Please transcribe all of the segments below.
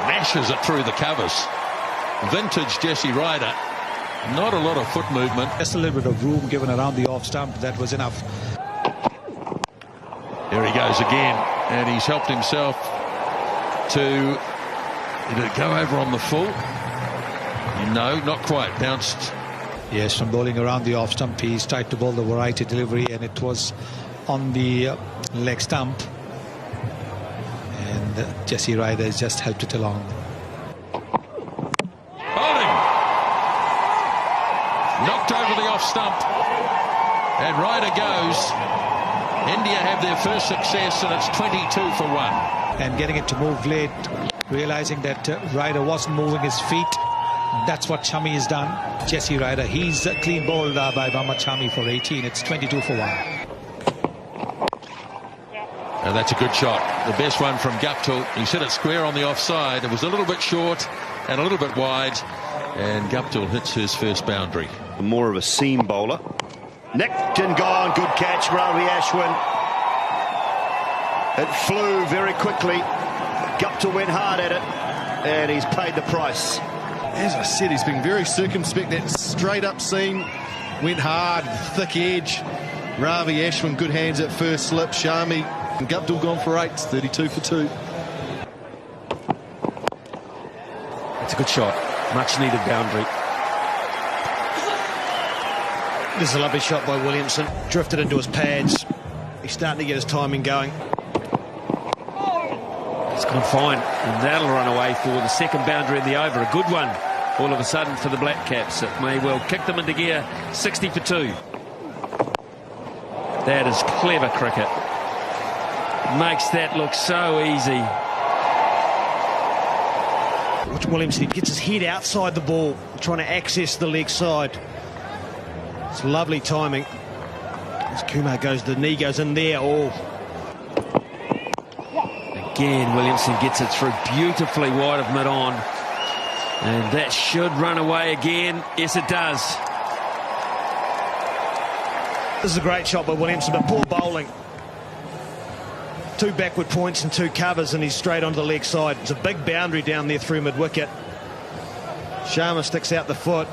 smashes it through the covers. Vintage Jesse Ryder. Not a lot of foot movement. Just a little bit of room given around the off stump. That was enough. Here he goes again, and he's helped himself to go over on the full. No, not quite. Bounced. Yes, from bowling around the off stump, he's tried to bowl the variety delivery, and it was on the leg stump. And Jesse Ryder has just helped it along. Bowling! Knocked over the off stump. And Ryder goes. India have their first success, and it's 22 for 1. And getting it to move late, realizing that Ryder wasn't moving his feet. That's what Shami has done. Jesse Ryder, he's clean bowled by Mohammad Shami for 18. It's 22 for 1. And that's a good shot. The best one from Guptill. He hit it square on the offside. It was a little bit short and a little bit wide. And Guptill hits his first boundary. More of a seam bowler. Nicked and gone. Good catch, Ravi Ashwin. It flew very quickly. Guptill went hard at it, and he's paid the price. As I said, he's been very circumspect. That straight up seam went hard, thick edge. Ravi Ashwin, good hands at first slip. Shami and Guptill gone for 8. It's 32 for 2. It's a good shot. Much needed boundary. This is a lovely shot by Williamson. Drifted into his pads. He's starting to get his timing going. It's gone fine, and that'll run away for the second boundary in the over. A good one all of a sudden for the Black Caps. It may well kick them into gear. 60 for 2. That is clever cricket. Makes that look so easy. Watch Williamson. He gets his head outside the ball, trying to access the leg side. It's lovely timing. As Kumar goes, the knee goes in there. Oh. Again, Williamson gets it through beautifully wide of mid-on. And that should run away again. Yes, it does. This is a great shot by Williamson, but poor bowling. 2 backward points and 2 covers, and he's straight onto the leg side. It's a big boundary down there through mid-wicket. Sharma sticks out the foot.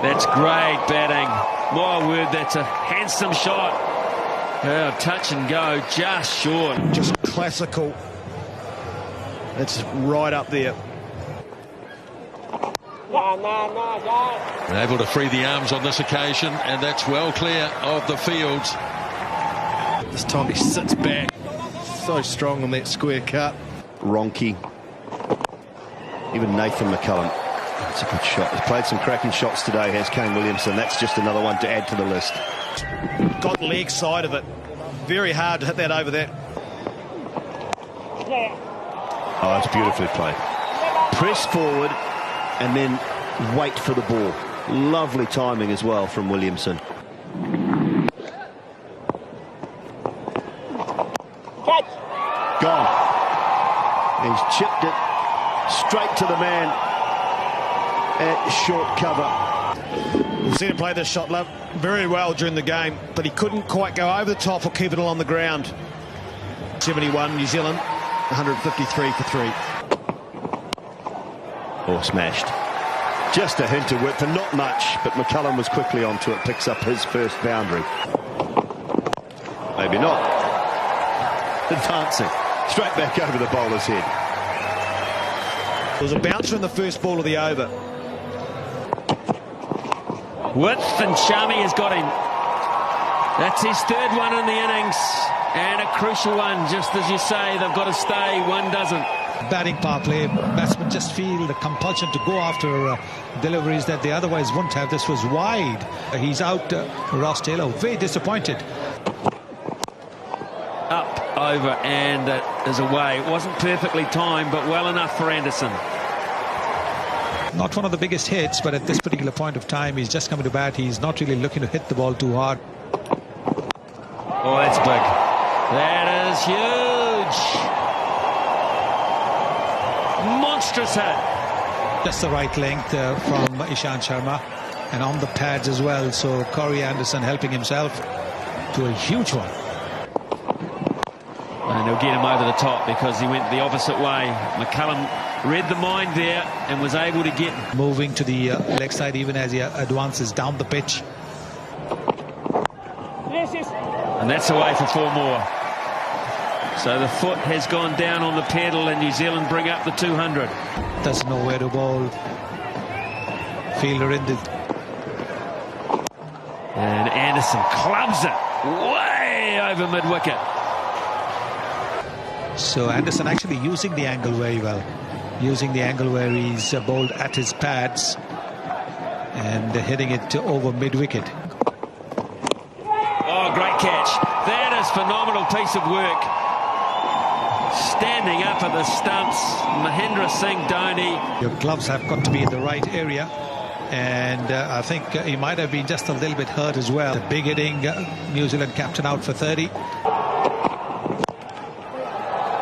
That's great batting. My word, that's a handsome shot. Oh, touch and go, just short. Just classical. It's right up there. Able to free the arms on this occasion, and that's well clear of the field. This time he sits back. So strong on that square cut. Ronke. Even Nathan McCullum. That's a good shot. He's played some cracking shots today, has Kane Williamson. That's just another one to add to the list. Got the leg side of it. Very hard to hit that over that. Oh, it's beautifully played. Press forward and then wait for the ball. Lovely timing as well from Williamson. Gone. He's chipped it straight to the man at short cover. We've seen him play this shot very well during the game, but he couldn't quite go over the top or keep it all on the ground. 71 New Zealand, 153 for 3. Oh, smashed. Just a hint of width and not much, but McCullum was quickly onto it, picks up his first boundary. Maybe not. Advancing. Straight back over the bowler's head. There was a bouncer in the first ball of the over. Width, and Shami has got him. That's his third one in the innings, and a crucial one. Just as you say, they've got to stay. One doesn't. Batting power play, batsmen just feel the compulsion to go after deliveries that they otherwise wouldn't have. This was wide. He's out, Ross Taylor, very disappointed. Up, over, and it is away. It wasn't perfectly timed, but well enough for Anderson. Not one of the biggest hits, but at this particular point of time, he's just coming to bat. He's not really looking to hit the ball too hard. Oh, that's big. That is huge. Monstrous hit. Just the right length from Ishant Sharma, and on the pads as well. So Corey Anderson helping himself to a huge one. And he'll get him over the top because he went the opposite way. McCullum read the mind there and was able to get moving to the leg side even as he advances down the pitch. And that's away for 4 more. So the foot has gone down on the pedal and New Zealand bring up the 200. Doesn't know where to bowl. Fielder in the... And Anderson clubs it way over mid-wicket. So Anderson actually using the angle very well. Using the angle where he's bowled at his pads and hitting it over mid-wicket. Oh, great catch. That is phenomenal piece of work. Standing up at the stumps, Mahendra Singh Dhoni. Your gloves have got to be in the right area. And I think he might have been just a little bit hurt as well. The big hitting New Zealand captain out for 30.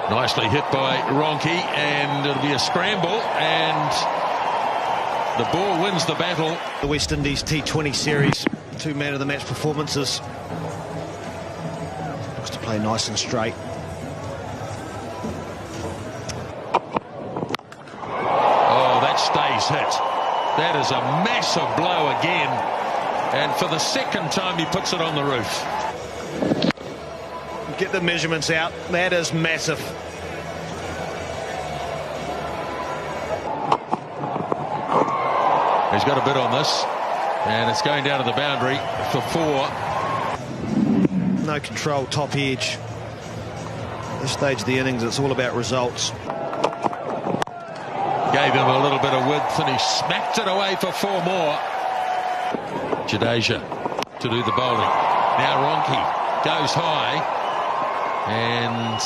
Nicely hit by Ronke, and it'll be a scramble, and the ball wins the battle. The West Indies T20 series, 2 man of the match performances. Looks to play nice and straight. Oh, that stays hit. That is a massive blow again, and for the second time he puts it on the roof. Get the measurements out. That is massive. He's got a bit on this, and it's going down to the boundary for 4. No control, top edge. At this stage of the innings, it's all about results. Gave him a little bit of width, and he smacked it away for 4 more. Jadeja to do the bowling. Now Ronke goes high, and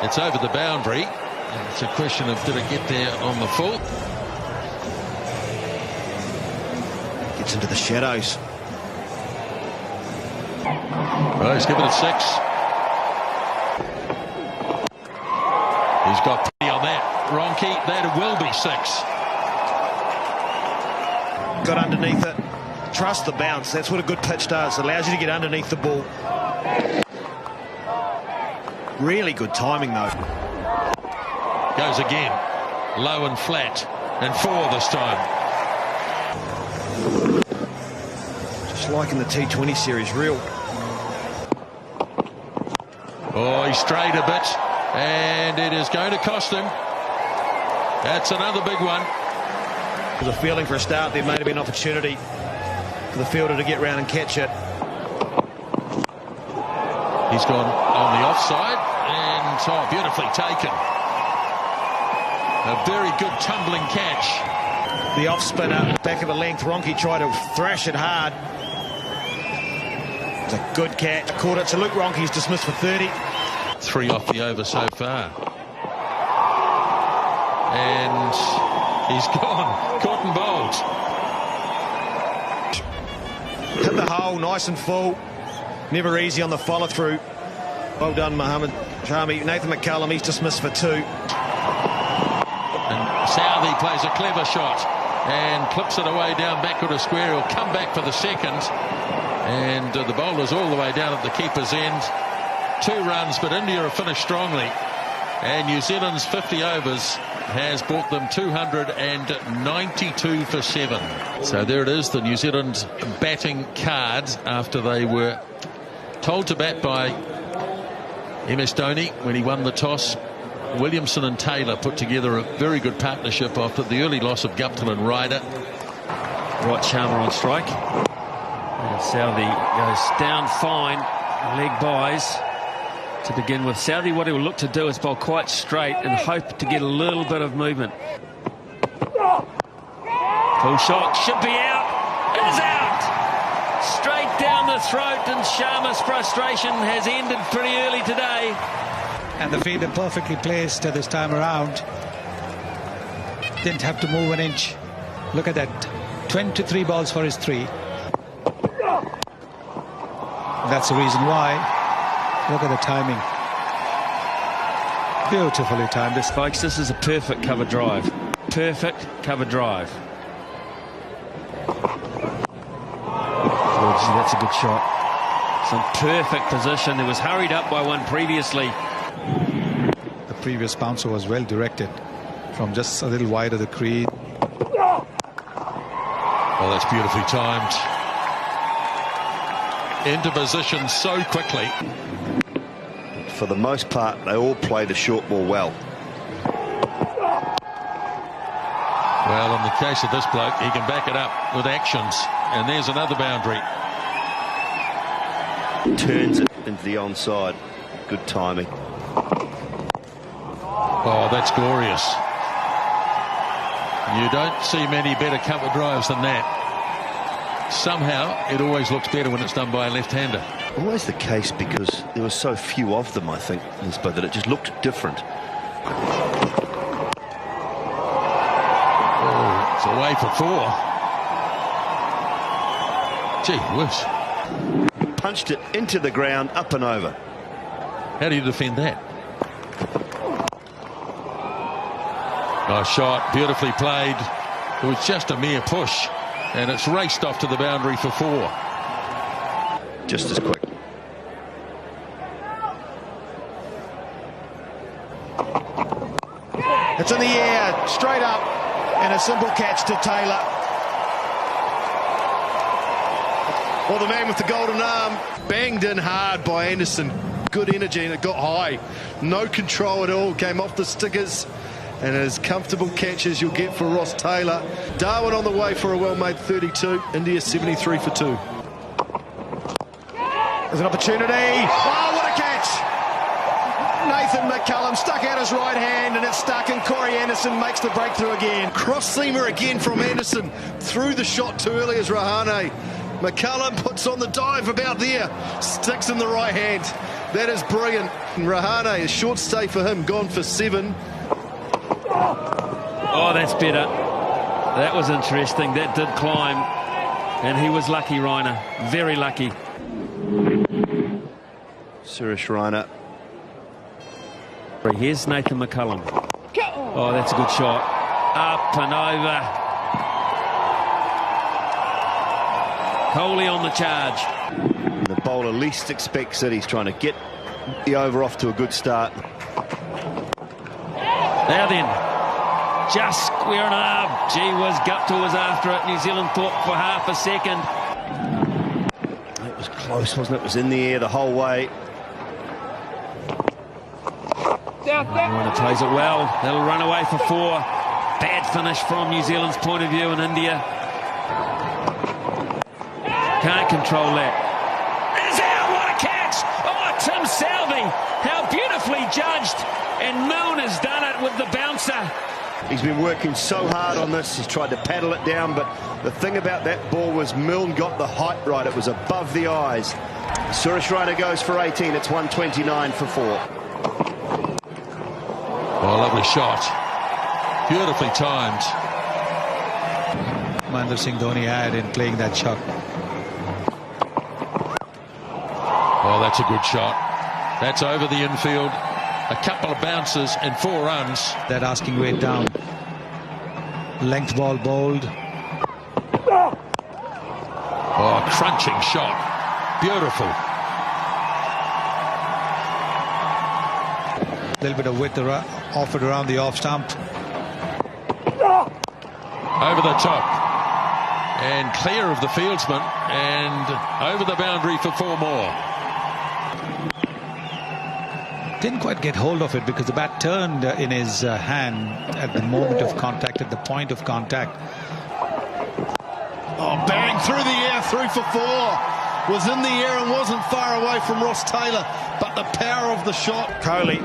it's over the boundary. And it's a question of did it get there on the full? Gets into the shadows. Well, he's given it 6. He's got plenty on that. Ronke, that will be 6. Got underneath it. Trust the bounce. That's what a good pitch does. It allows you to get underneath the ball. Really good timing, though. Goes again. Low and flat. And 4 this time. Just like in the T20 series, real. Oh, he strayed a bit. And it is going to cost him. That's another big one. There's a feeling for a start. There may have been an opportunity for the fielder to get round and catch it. He's gone on the offside, and beautifully taken. A very good tumbling catch. The off spinner, back of the length. Ronke tried to thrash it hard. It's a good catch. Caught it. So Luke Ronke's dismissed for 30. 3 off the over so far. And he's gone. Caught and bowled. Hit the hole, nice and full. Never easy on the follow through. Well done, Mohammed Shami. Nathan McCullum, he's dismissed for 2. And Southey plays a clever shot and clips it away down backward of square. He'll come back for the second. And the bowler's all the way down at the keeper's end. 2 runs, but India have finished strongly. And New Zealand's 50 overs has brought them 292 for 7. So there it is, the New Zealand batting card after they were told to bat by MS Dhoni when he won the toss. Williamson and Taylor put together a very good partnership after the early loss of Guptill and Ryder. Right, Sharma on strike. And Southey goes down fine. Leg buys. To begin with, Southey, what he will look to do is bowl quite straight and hope to get a little bit of movement. Full shot, should be out, is out! Straight down the throat, and Sharma's frustration has ended pretty early today. And the fielder perfectly placed this time around. Didn't have to move an inch. Look at that, 23 balls for his 3. That's the reason why. Look at the timing. Beautifully timed. This, folks, this is a perfect cover drive. Perfect cover drive. That's a good shot. Some perfect position. It was hurried up by one previously. The previous bouncer was well directed from just a little wide of the crease. Oh, that's beautifully timed. Into position so quickly. For the most part, they all played the short ball well. Well, in the case of this bloke, he can back it up with actions. And there's another boundary. Turns it into the onside. Good timing. Oh, that's glorious. You don't see many better cover drives than that. Somehow, it always looks better when it's done by a left-hander. Always the case because there were so few of them, I think, Lisbeth, that it just looked different. Oh, it's away for 4. Gee whiz. Punched it into the ground, up and over. How do you defend that? Nice shot, beautifully played. It was just a mere push, and it's raced off to the boundary for 4. Just as quick. It's in the air, straight up, and a simple catch to Taylor. Well, the man with the golden arm, banged in hard by Anderson. Good energy, and it got high. No control at all, came off the stickers. And as comfortable catches you'll get for Ross Taylor. Darwin on the way for a well-made 32. India 73 for 2. There's an opportunity. Oh, what a catch! Nathan McCullum stuck out his right hand, and it's stuck, and Corey Anderson makes the breakthrough again. Cross-seamer again from Anderson. Threw the shot too early as Rahane. McCullum puts on the dive about there. Sticks in the right hand. That is brilliant. And Rahane, a short stay for him, gone for 7. Oh, that's better. That was interesting. That did climb. And he was lucky, Reiner. Very lucky. Suresh Raina. Here's Nathan McCullum. Oh, that's a good shot. Up and over. Kohli on the charge. The bowler least expects it. He's trying to get the over off to a good start. Now then, just square and arm. Gee whiz, Guptill was after it. New Zealand thought for half a second. It was close, wasn't it? It was in the air the whole way. Reiner plays it well. That'll run away for 4. Bad finish from New Zealand's point of view in India. Can't control that. Is out, what a catch! Oh, Tim Southee, how beautifully judged. And Milne has done it with the bouncer. He's been working so hard on this. He's tried to paddle it down, but the thing about that ball was Milne got the height right. It was above the eyes. Suresh Raina goes for 18. It's 129 for 4. Oh, lovely shot. Beautifully timed. Mahendra Singh Dhoni had in playing that shot. Oh, that's a good shot. That's over the infield. A couple of bounces and 4 runs. That asking weight down. Length ball bowled. Oh, crunching shot. Beautiful. A little bit of width offered around the off stump. Over the top. And clear of the fieldsman. And over the boundary for 4 more. Didn't quite get hold of it because the bat turned in his hand at the moment of contact, at the point of contact. Oh, bang through the air, through for 4. Was in the air and wasn't far away from Ross Taylor, but the power of the shot. Kohli,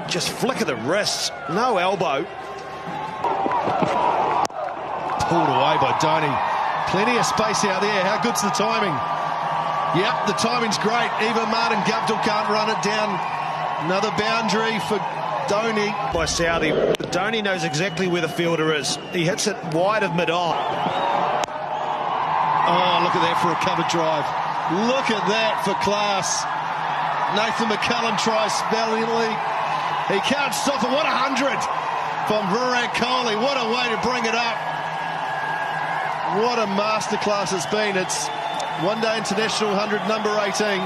just flick of the wrists, no elbow. Pulled away by Dhoni. Plenty of space out there. How good's the timing? Yep, the timing's great. Even Martin Guptill can't run it down. Another boundary for Dhoni. By Southee. Dhoni knows exactly where the fielder is. He hits it wide of mid-on. Oh, look at that for a cover drive. Look at that for class. Nathan McCullum tries valiantly. He can't stop it. What a 100 from Virat Kohli. What a way to bring it up. What a masterclass it's been. It's One-day international 100, number 18.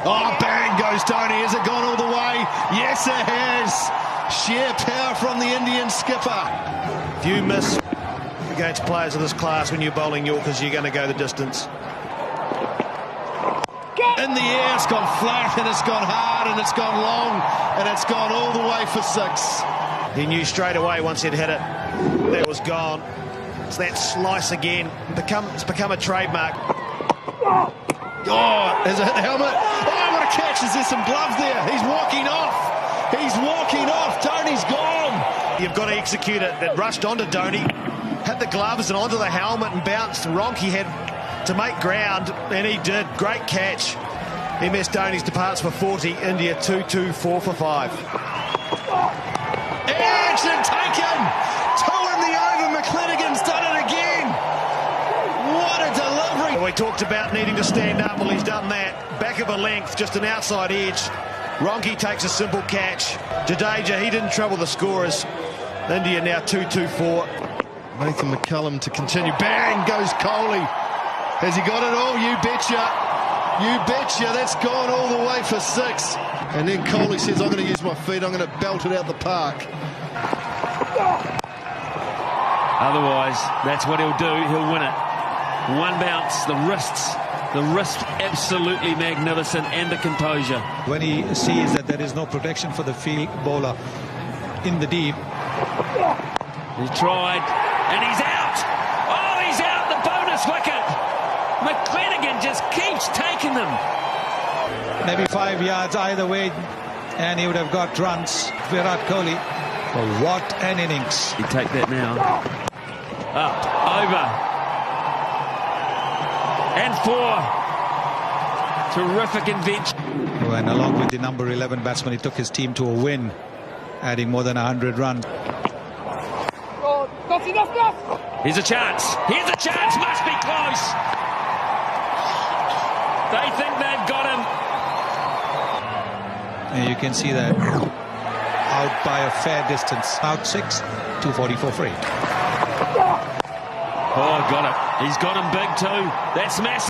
Oh, bang goes Tony. Has it gone all the way? Yes, it has. Sheer power from the Indian skipper. If you miss against players of this class when you're bowling Yorkers, you're going to go the distance. In the air, it's gone flat, and it's gone hard, and it's gone long, and it's gone all the way for 6. He knew straight away once he'd hit it, that was gone. It's that slice again. It's become a trademark. Oh, has it hit the helmet? Oh, what a catch. Is there some glove there? He's walking off. He's walking off. Tony's gone. You've got to execute it. It rushed onto Dhoni, hit the gloves and onto the helmet and bounced. Ronke had to make ground, and he did. Great catch. MS Dhoni's departs for 40. India 2-2, 4 for 5. Edge and taken. 2 in the over. McClenaghan's done it again. What a delivery. We talked about needing to stand up. Well, he's done that. Back of a length, just an outside edge. Ronke takes a simple catch. Jadeja, he didn't trouble the scorers. India now 2-2-4. Nathan McCullum to continue. Bang goes Kohli. Has he got it all? You betcha. You betcha. That's gone all the way for 6. And then Kohli says, I'm going to use my feet. I'm going to belt it out the park. Otherwise, that's what he'll do. He'll win it. One bounce, the wrists. The wrist absolutely magnificent, and the composure. When he sees that there is no protection for the field bowler in the deep. He tried, and he's out. Oh, he's out, the bonus wicket. McClenaghan just keeps taking them. Maybe 5 yards either way, and he would have got runs. Virat Kohli. Well, what an innings. You take that now. Up, over. And 4. Terrific invention. And along with the number 11 batsman, he took his team to a win, adding more than 100 runs. Here's a chance. Here's a chance. Must be close. They think they've got him. And you can see that out by a fair distance. Out 6, 244 free. Oh, got it. He's got him big too. That's massive.